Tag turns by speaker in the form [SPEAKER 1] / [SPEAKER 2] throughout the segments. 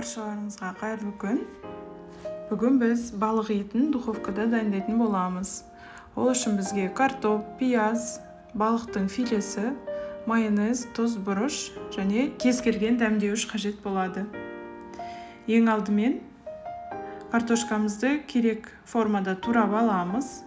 [SPEAKER 1] Баршаларыңызға қайырлы күн. Бүгін біз балық етін духовкада дайындайтын боламыз. Ол үшін бізге картоп, пияз, балықтың филесі, майонез, тұз, бұрыш және кез келген дәмдеуіш қажет болады. Ең алдымен картошкамызды керек формада турап аламыз.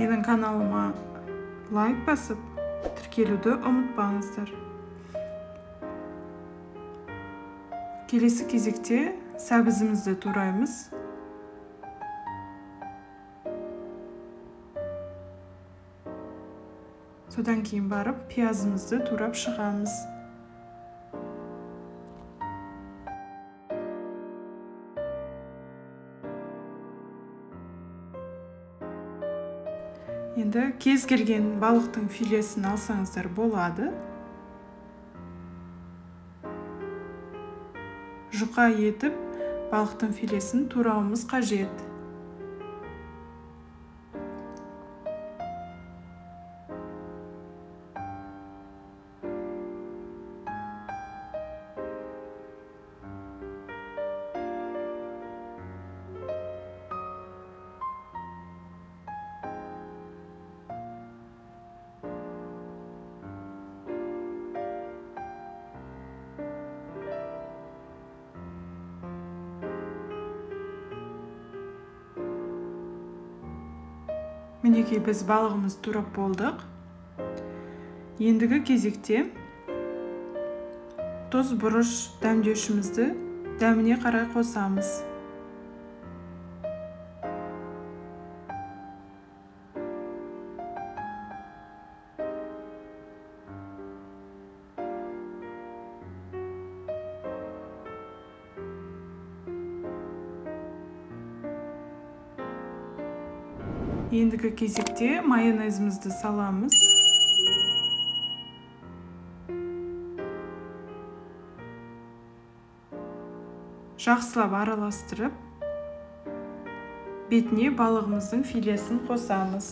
[SPEAKER 1] Менің каналыма лайк басып, тіркелуді ұмытпаңыздар. Келесі кезекте сәбізімізді тураймыз. Содан кейін барып пиязымызды турап шығамыз. Енді кез келген балықтың филесін алсаңыздар болады. Жұқа етіп, балықтың филесін турауымыз қажет. Мінекей біз балығымыз турап болдық. Ендігі кезекте тұз, бұрыш дәмдеушімізді дәміне қарай қосамыз. Ендігі кезекте майонезімізді саламыз. Жақсылап араластырып, бетіне балығымыздың филесін қосамыз.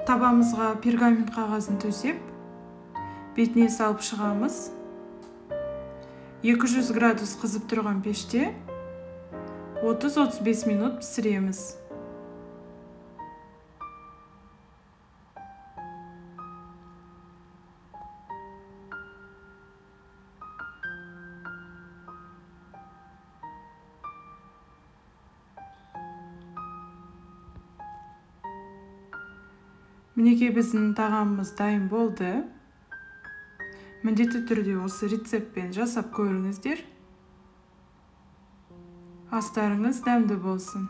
[SPEAKER 1] Табамызға пергамент қағазын төсеп, бетіне салып шығамыз. 200 градус қызып тұрған пеште 30-35 минут пісіреміз. Мінекей біздің тағамымыз дайын болды. Міндетті түрде осы рецептпен жасап көріңіздер. Астарыңыз дәмді болсын.